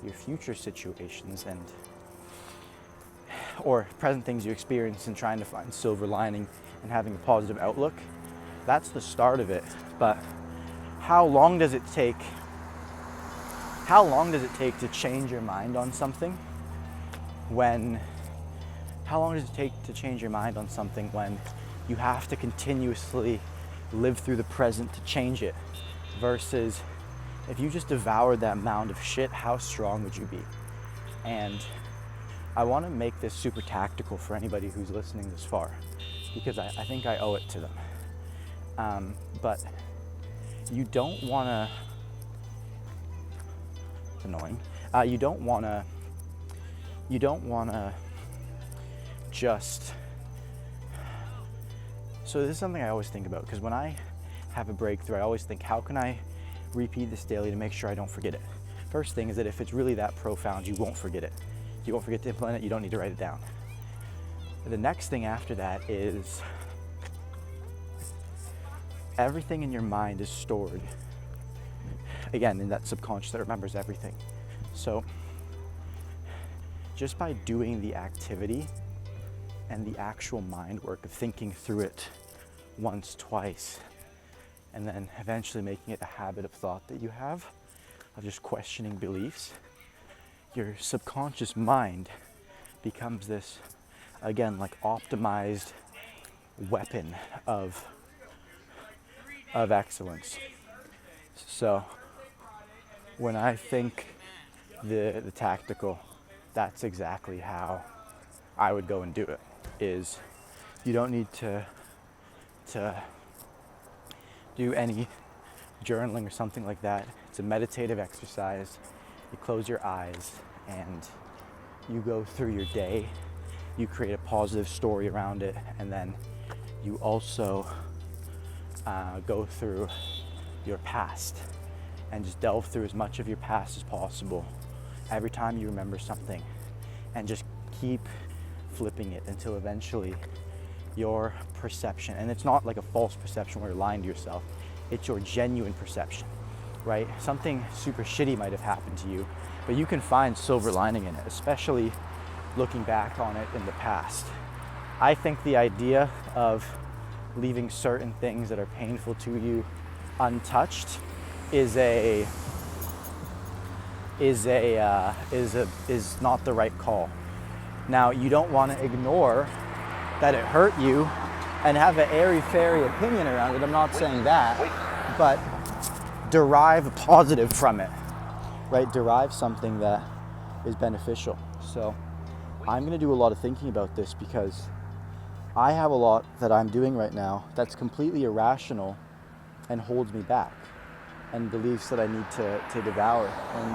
your future situations and or present things you experience and trying to find silver lining and having a positive outlook. That's the start of it. But how long does it take to change your mind on something when you have to continuously live through the present to change it, versus if you just devoured that mound of shit, how strong would you be? And I want to make this super tactical for anybody who's listening this far, because I think I owe it to them. But you don't want to, it's annoying, you don't want to just, so this is something I always think about, because when I have a breakthrough, I always think, how can I repeat this daily to make sure I don't forget it? First thing is that if it's really that profound, you won't forget it. You won't forget to implement it, you don't need to write it down. The next thing after that is everything in your mind is stored, again, in that subconscious that remembers everything. So just by doing the activity and the actual mind work of thinking through it once, twice, and then eventually making it a habit of thought that you have, of just questioning beliefs, your subconscious mind becomes this, again, like optimized weapon of excellence. So when I think the tactical, that's exactly how I would go and do it. Is you don't need to do any journaling or something like that. It's a meditative exercise. You close your eyes and you go through your day. You create a positive story around it, and then you also go through your past and just delve through as much of your past as possible every time you remember something, and just keep flipping it until eventually your perception, and it's not like a false perception where you're lying to yourself, it's your genuine perception, right? Something super shitty might have happened to you, but you can find silver lining in it, especially looking back on it in the past. I think the idea of leaving certain things that are painful to you untouched is not the right call. Now, you don't want to ignore that it hurt you and have an airy-fairy opinion around it. I'm not saying that, but derive a positive from it, right? Derive something that is beneficial. So I'm going to do a lot of thinking about this, because I have a lot that I'm doing right now that's completely irrational and holds me back, and beliefs that I need to devour and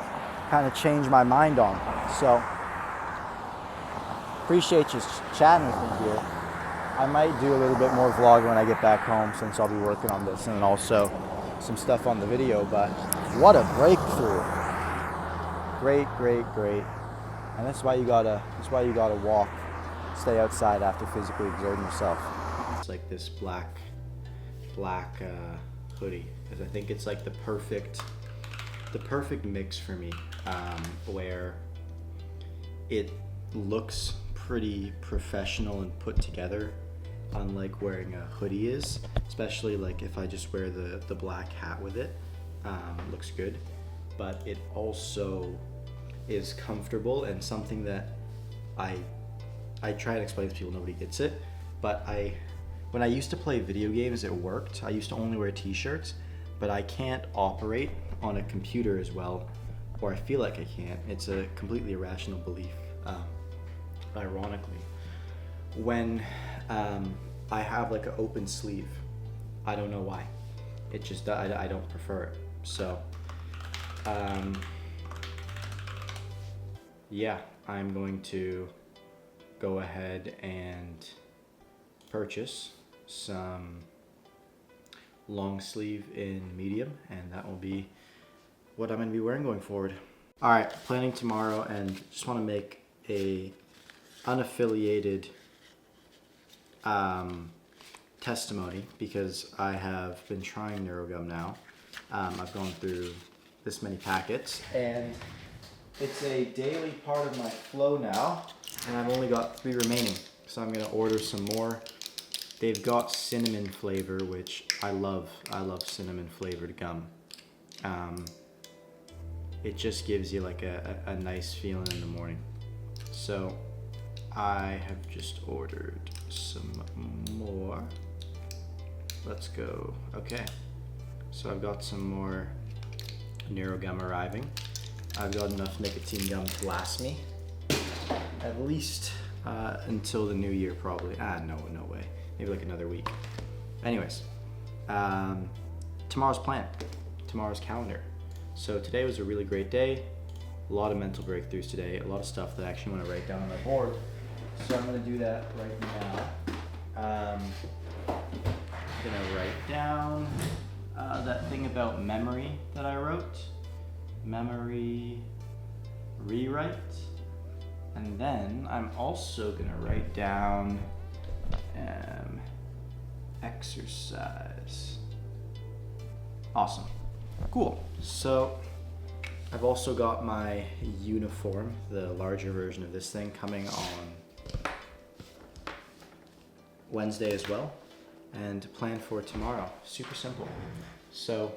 kind of change my mind on. So appreciate you chatting with me here. I might do a little bit more vlogging when I get back home, since I'll be working on this, and also some stuff on the video. But what a breakthrough. Great. And that's why you gotta walk, stay outside after physically exerting yourself. It's like this black hoodie, because I think it's like the perfect mix for me, where it looks pretty professional and put together, unlike wearing a hoodie is, especially like if I just wear the black hat with it. Looks good, but it also is comfortable, and something that I try and explain to people, nobody gets it, but when I used to play video games, it worked. I used to only wear t-shirts, but I can't operate on a computer as well, or I feel like I can't. It's a completely irrational belief. Ironically, when I have like an open sleeve, I don't know why. It just, I don't prefer it. So, yeah, I'm going to go ahead and purchase some long sleeve in medium, and that will be what I'm going to be wearing going forward. All right, planning tomorrow, and just want to make a unaffiliated testimony because I have been trying NeuroGum now. I've gone through this many packets, and it's a daily part of my flow now, and I've only got 3 remaining, so I'm gonna order some more. They've got cinnamon flavor, which I love. I love cinnamon flavored gum. It just gives you like a nice feeling in the morning. So I have just ordered some more. Let's go. Okay, so I've got some more NeuroGum arriving. I've got enough nicotine gum to last me at least until the new year, probably. No way. Maybe like another week. Anyways, tomorrow's plan, tomorrow's calendar. So today was a really great day. A lot of mental breakthroughs today. A lot of stuff that I actually want to write down on my board. So I'm going to do that right now. I'm going to write down that thing about memory that I wrote. Memory rewrite. And then I'm also going to write down exercise. Awesome. Cool. So I've also got my uniform, the larger version of this thing, coming on Wednesday as well, and plan for tomorrow. Super simple. So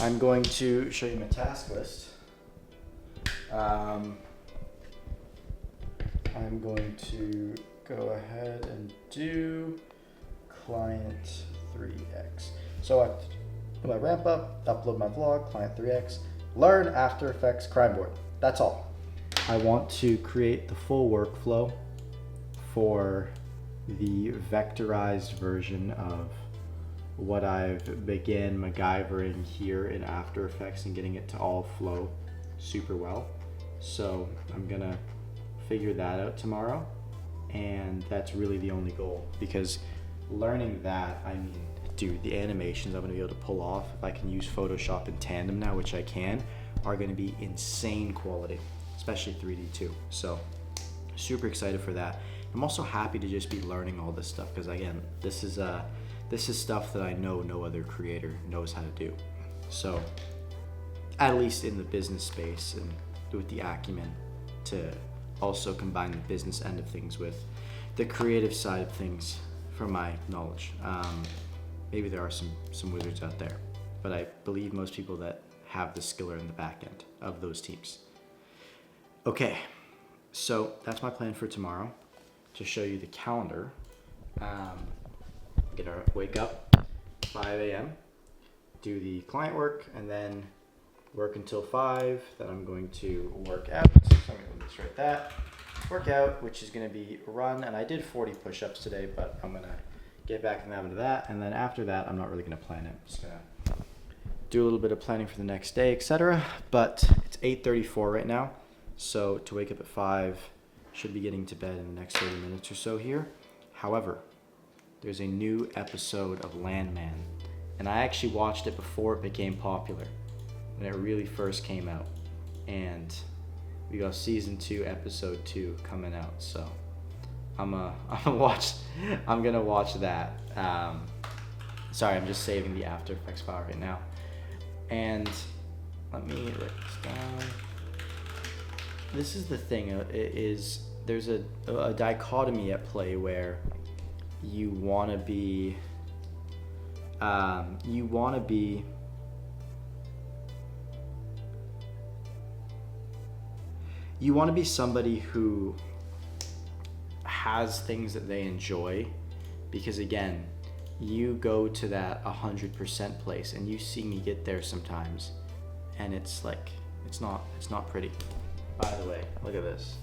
I'm going to show you my task list. I'm going to go ahead and do client 3x. So I do my ramp up, upload my vlog, client 3x, learn After Effects crime board. That's all. I want to create the full workflow for the vectorized version of what I've began MacGyvering here in After Effects and getting it to all flow super well. So I'm gonna figure that out tomorrow, and that's really the only goal, because learning that, I mean, dude, the animations I'm gonna be able to pull off if I can use Photoshop in tandem now, which I can, are gonna be insane quality, especially 3D too. So super excited for that. I'm also happy to just be learning all this stuff, because again, this is stuff that I know no other creator knows how to do. So at least in the business space, and with the acumen to also combine the business end of things with the creative side of things from my knowledge. Maybe there are some wizards out there, but I believe most people that have the skill are in the back end of those teams. Okay, so that's my plan for tomorrow. To show you the calendar, I'm gonna wake up 5 a.m., do the client work, and then work until 5. Then I'm going to work out. So I'm gonna start that. Work out, which is gonna be run, and I did 40 push-ups today, but I'm gonna get back in the habit of that, and then after that, I'm not really gonna plan it. I'm just gonna do a little bit of planning for the next day, etc. But it's 8:34 right now, so to wake up at 5, should be getting to bed in the next 30 minutes or so here. However, there's a new episode of Landman, and I actually watched it before it became popular, when it really first came out, and we got season 2, episode 2 coming out. So I'm gonna watch that. Sorry, I'm just saving the After Effects file right now, and let me write this down. This is the thing, there's a dichotomy at play where you want to be somebody who has things that they enjoy, because again, you go to that 100% place and you see me get there sometimes, and it's like, it's not pretty. By the way, look at this.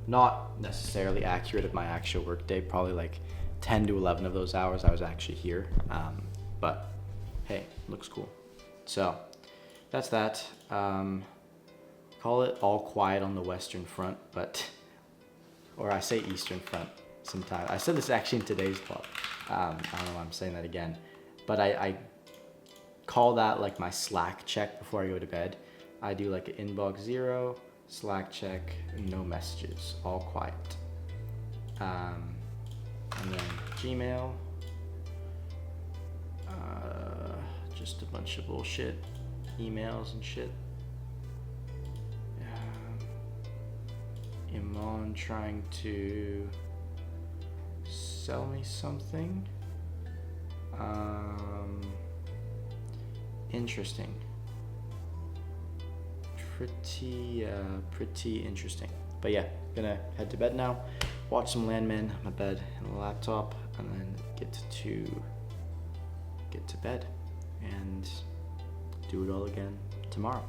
Not necessarily accurate of my actual work day, probably like 10 to 11 of those hours I was actually here, but hey, looks cool. So that's that. Call it all quiet on the Western Front, or I say Eastern Front, sometimes. I said this actually in today's vlog. I don't know why I'm saying that again, but I call that like my Slack check before I go to bed. I do like an inbox 0, Slack check, no messages, all quiet. And then Gmail, just a bunch of bullshit, emails and shit. Iman trying to sell me something. Interesting. Pretty interesting. But yeah, gonna head to bed now, watch some Landman on my bed and the laptop, and then get to bed and do it all again tomorrow.